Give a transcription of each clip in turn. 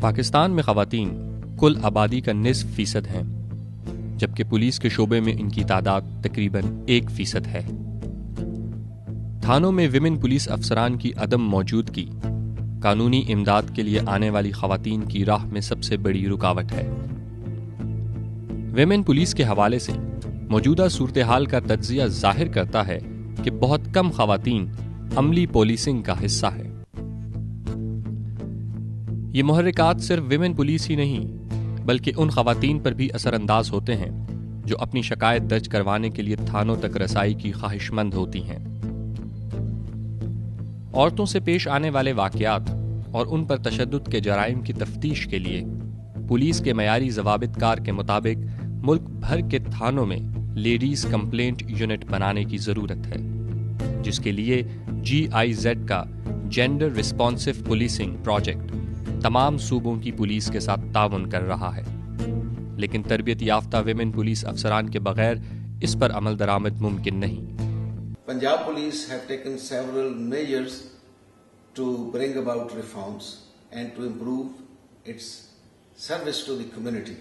پاکستان میں خواتین کل آبادی کا نصف فیصد ہیں، جبکہ پولیس کے شعبے میں ان کی تعداد تقریباً 1% ہے۔ تھانوں میں ویمن پولیس افسران کی عدم موجودگی قانونی امداد کے لیے آنے والی خواتین کی راہ میں سب سے بڑی رکاوٹ ہے۔ ویمن پولیس کے حوالے سے موجودہ صورتحال کا تجزیہ ظاہر کرتا ہے کہ بہت کم خواتین عملی پولیسنگ کا حصہ ہے۔ یہ محرکات صرف ویمن پولیس ہی نہیں بلکہ ان خواتین پر بھی اثر انداز ہوتے ہیں جو اپنی شکایت درج کروانے کے لیے تھانوں تک رسائی کی خواہش مند ہوتی ہیں۔ عورتوں سے پیش آنے والے واقعات اور ان پر تشدد کے جرائم کی تفتیش کے لیے پولیس کے معیاری ضوابط کار کے مطابق ملک بھر کے تھانوں میں لیڈیز کمپلینٹ یونٹ بنانے کی ضرورت ہے، جس کے لیے GIZ کا جینڈر رسپانسو پولیسنگ پروجیکٹ تمام صوبوں کی پولیس کے ساتھ تعاون کر رہا ہے، لیکن تربیت یافتہ ویمن پولیس افسران کے بغیر اس پر عمل درآمد ممکن نہیں۔ Punjab police have taken several measures to bring about reforms and to improve its service to the community.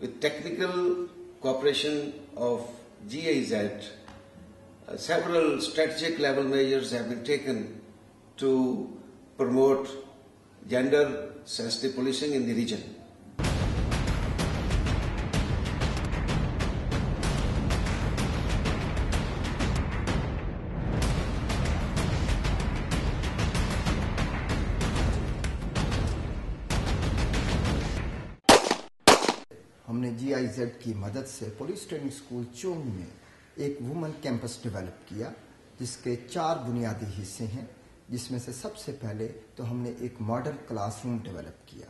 With technical cooperation of GIZ, several strategic level measures have been taken to promote gender sensitive policing in the region. ہم نے GIZ کی مدد سے police training school چونگ میں ایک women campus develop کیا، جس کے 4 بنیادی حصے ہیں، جس میں سے سب سے پہلے تو ہم نے ایک ماڈل کلاس روم ڈیولپ کیا۔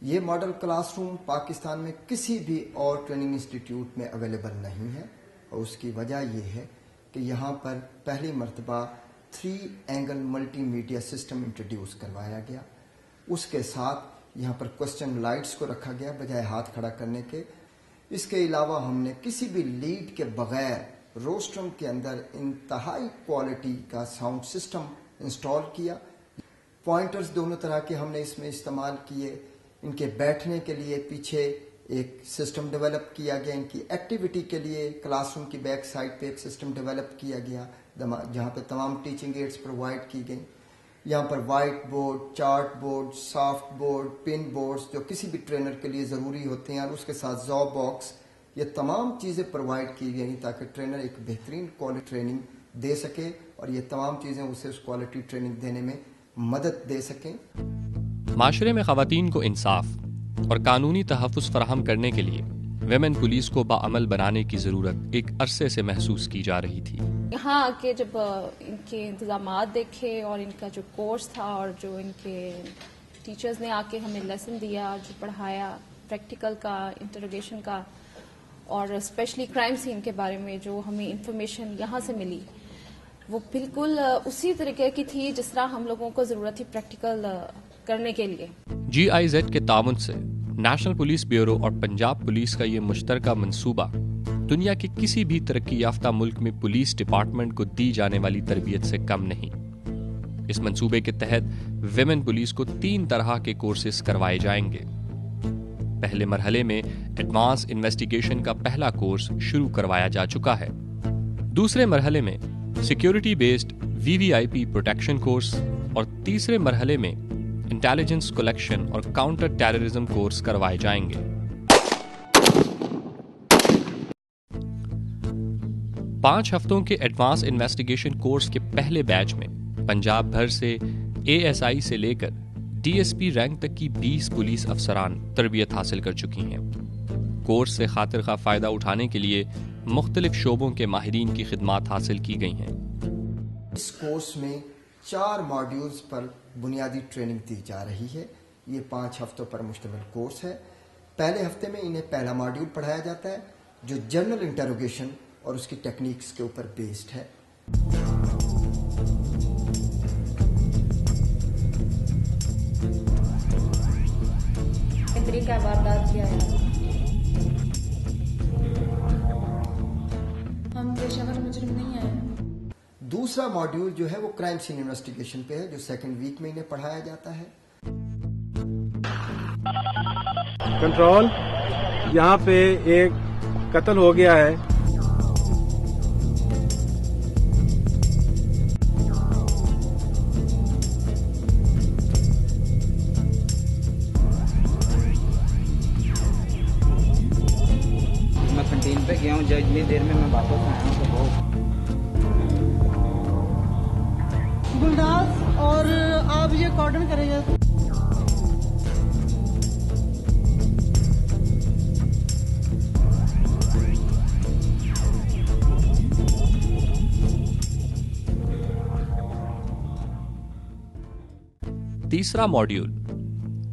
یہ ماڈل کلاس روم پاکستان میں کسی بھی اور ٹریننگ انسٹیٹیوٹ میں اویلیبل نہیں ہے، اور اس کی وجہ یہ ہے کہ یہاں پر پہلی مرتبہ 3 angle multi media system introduce کروایا گیا۔ اس کے ساتھ یہاں پر کوسچن لائٹس کو رکھا گیا بجائے ہاتھ کھڑا کرنے کے۔ اس کے علاوہ ہم نے کسی بھی لیڈ کے بغیر روسٹرم کے اندر انتہائی کوالٹی کا ساؤنڈ سسٹم انسٹال کیا۔ پوائنٹرز دونوں طرح کے ہم نے اس میں استعمال کیے۔ ان کے بیٹھنے کے لیے پیچھے ایک سسٹم ڈیولپ کیا گیا، ان کی ایکٹیویٹی کے لیے کلاس روم کی بیک سائڈ پہ ایک سسٹم ڈیولپ کیا گیا جہاں پہ تمام ٹیچنگ ایڈز پرووائڈ کی گئیں۔ یہاں پر white board, chart board, soft board, pin boards جو کسی بھی ٹرینر کے لیے ضروری ہوتے ہیں، اور اس کے ساتھ زو باکس، یہ تمام چیزیں پرووائڈ کی گئی تاکہ ٹرینر ایک بہترین کوالٹی ٹریننگ دے سکے، اور یہ تمام چیزیں اسے اس کوالٹی ٹریننگ دینے میں مدد دے سکیں۔ معاشرے میں خواتین کو انصاف اور قانونی تحفظ فراہم کرنے کے لیے ویمن پولیس کو باعمل بنانے کی ضرورت ایک عرصے سے محسوس کی جا رہی تھی۔ یہاں آ کے جب ان کے انتظامات دیکھے اور ان کا جو کورس تھا اور جو ان کے ٹیچرز نے آ کے ہمیں لیسن دیا، جو پڑھایا پریکٹیکل کا، انٹروگیشن کا، اور اسپیشلی کرائم سین کے بارے میں جو ہمیں انفارمیشن یہاں سے ملی، وہ بالکل اسی طریقے کی تھی جس طرح ہم لوگوں کو ضرورت تھی پریکٹیکل کرنے کے لیے۔ GIZ کے تعاون سے نیشنل پولیس بیورو اور پنجاب پولیس کا یہ مشترکہ منصوبہ دنیا کے کسی بھی ترقی یافتہ ملک میں پولیس ڈپارٹمنٹ کو دی جانے والی تربیت سے کم نہیں۔ اس منصوبے کے تحت ویمن پولیس کو 3 طرح کے کورسز کروائے جائیں گے۔ پہلے مرحلے میں ایڈوانس انویسٹیگیشن کا پہلا کورس شروع کروایا جا چکا ہے۔ دوسرے مرحلے میں security based VVIP protection course, اور تیسرے مرحلے میں انٹیلیجنس کلیکشن اور کاؤنٹر ٹیررزم کورس کروائے جائیں گے۔ 5 ہفتوں کے ایڈوانس انویسٹیگیشن کورس کے پہلے بیچ میں پنجاب بھر سے ASI سے لے کر DSP رینک تک کی 20 پولیس افسران تربیت حاصل کر چکی ہیں۔ کورس سے خاطر خواہ فائدہ اٹھانے کے لیے مختلف شعبوں کے ماہرین کی خدمات حاصل کی گئی ہیں۔ اس کورس میں 4 ماڈیولز پر بنیادی ٹریننگ دی جا رہی ہے۔ یہ 5 ہفتوں پر مشتمل کورس ہے۔ پہلے ہفتے میں انہیں پہلا ماڈیول پڑھایا جاتا ہے جو جنرل انٹروگیشن اور اس کی ٹیکنیکس کے اوپر بیسڈ ہے۔ کیا واردات کیا ہے؟ ہم پیشہ ور مجرم نہیں آئے۔ دوسرا ماڈیول جو ہے وہ کرائم سین انویسٹیگیشن پہ ہے، جو 2nd ویک میں انہیں پڑھایا جاتا ہے۔ کنٹرول یہاں پہ ایک قتل ہو گیا ہے. میں کنٹین پہ گیا ہوں, جتنی دیر میں واپس آیا ہوں تو بہت گلداز اور آپ یہ کارڈن کریں گے. تیسرا module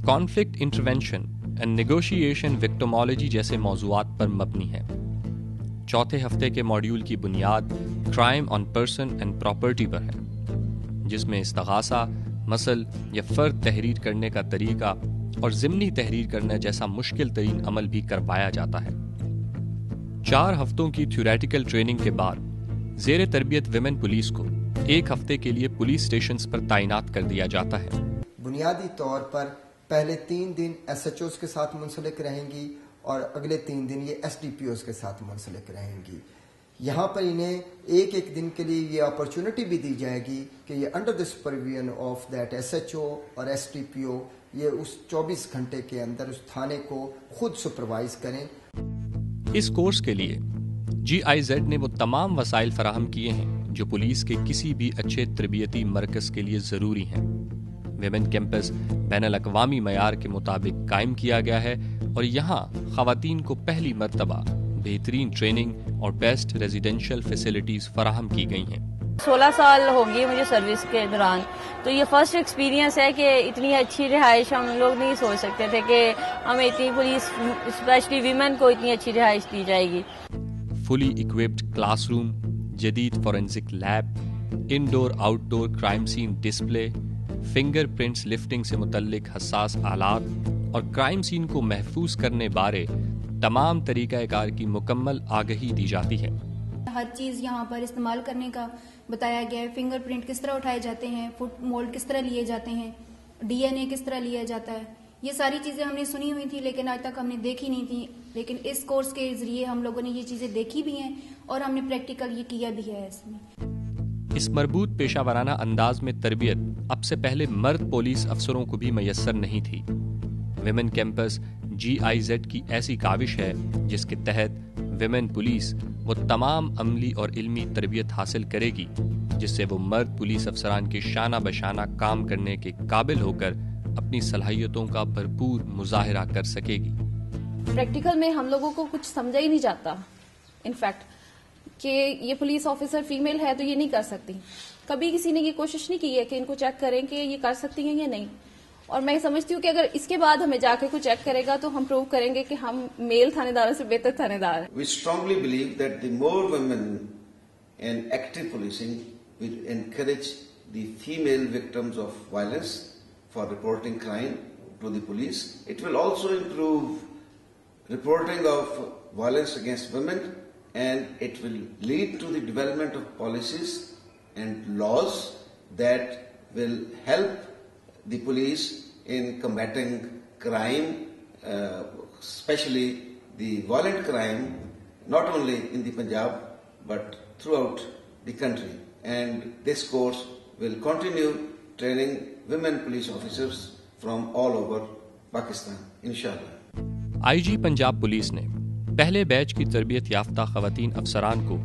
conflict intervention and negotiation victimology جیسے موضوعات پر مبنی ہے. چوتھے ہفتے کے ماڈیول کی بنیاد crime on person and property پر ہے, جس میں استغاثہ, مسل یا فرد تحریر کرنے کا طریقہ اور ضمنی تحریر کرنا جیسا مشکل ترین عمل بھی کروایا جاتا ہے. 4 ہفتوں کی تھیوریٹیکل ٹریننگ کے بعد زیر تربیت ویمن پولیس کو 1 ہفتے کے لیے پولیس اسٹیشنز پر تعینات کر دیا جاتا ہے. بنیادی طور پر پہلے 3 دن ایس ایچ اوز کے ساتھ منسلک رہیں گی اور اگلے 3 دن یہ ایس ڈی پی اوز کے ساتھ منسلک رہیں گی. یہاں پر انہیں ایک دن کے لیے یہ اپرچونٹی بھی دی جائے گی کہ یہ under the supervision of that S H O اور ایس ڈی پی او یہ اس 24 گھنٹے کے اندر اس تھانے کو خود سپروائز کریں. اس کورس کے لیے GIZ نے وہ تمام وسائل فراہم کیے ہیں جو پولیس کے کسی بھی اچھے تربیتی مرکز کے لیے ضروری ہیں. ویمن کیمپس بین الاقوامی معیار کے مطابق قائم کیا گیا ہے اور یہاں خواتین کو پہلی مرتبہ بہترین ٹریننگ اور بیسٹ ریزیڈینشل فیسلٹیز فراہم کی گئی ہیں. 16 سال ہو گئی مجھے سروس کے دوران, تو یہ فرسٹ ایکسپیرینس ہے کہ اتنی اچھی رہائش ہم لوگ نہیں سوچ سکتے تھے کہ ہمیں اتنی پولیس اسپیشلی ویمن کو اتنی اچھی رہائش دی جائے گی. فلی اکوپڈ کلاس روم, جدید forensic lab, indoor outdoor crime scene display, fingerprints lifting سے متعلق حساس آلات اور کرائم سین کو محفوظ کرنے بارے تمام طریقہ کار کی مکمل آگہی دی جاتی ہے. ہر چیز یہاں پر استعمال کرنے کا بتایا گیا ہے. فنگر پرنٹ کس طرح اٹھائے جاتے ہیں, فٹ مولڈ کس طرح لیے جاتے ہیں, DNA کس طرح لیا جاتا ہے. یہ ساری چیزیں ہم نے سنی ہوئی تھی لیکن آج تک ہم نے دیکھی نہیں تھی, لیکن اس کورس کے ذریعے ہم لوگوں نے یہ چیزیں دیکھی بھی ہیں اور ہم نے پریکٹیکل یہ کیا بھی ہے. اس میں اس مربوط پیشہ ورانہ انداز میں تربیت اب سے پہلے مرد پولیس افسروں کو بھی میسر نہیں تھی. ویمن کیمپس GIZ کی ایسی کاوش ہے جس کے تحت ویمن پولیس وہ تمام عملی اور علمی تربیت حاصل کرے گی جس سے وہ مرد پولیس افسران کے شانہ بشانہ کام کرنے کے قابل ہو کر اپنی صلاحیتوں کا بھرپور مظاہرہ کر سکے گی. پریکٹیکل میں ہم لوگوں کو کچھ سمجھا ہی نہیں جاتا انفیکٹ کہ یہ پولیس آفیسر فیمیل ہے تو یہ نہیں کر سکتی. کبھی کسی نے یہ کوشش نہیں کی ہے کہ ان کو چیک کریں کہ یہ کر سکتی ہیں یا نہیں. اور میں سمجھتی ہوں کہ اگر اس کے بعد ہمیں جا کے کوئی چیک کرے گا تو ہم پروو کریں گے کہ ہم میل تھانے داروں سے بہتر تھانے دار ہیں. We strongly believe that the more women in active policing will encourage the female victims of violence for reporting crime to the police. It will also improve reporting of violence against women, and it will lead to the development of policies and laws that will help the police in combating crime, especially the violent crime, not only in the Punjab but throughout the country. And this course will continue training women police officers from all over Pakistan, inshallah. IG Punjab police نے پہلے بیچ کی تربیت یافتہ خواتین افسران کو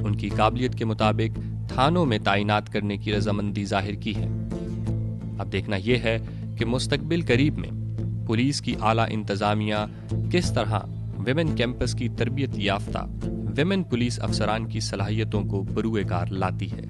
ان کی قابلیت کے مطابق تھانوں میں تعینات کرنے کی رضامندی ظاہر کی ہے. اب دیکھنا یہ ہے کہ مستقبل قریب میں پولیس کی اعلیٰ انتظامیہ کس طرح ویمن کیمپس کی تربیت یافتہ ویمن پولیس افسران کی صلاحیتوں کو بروئے کار لاتی ہے.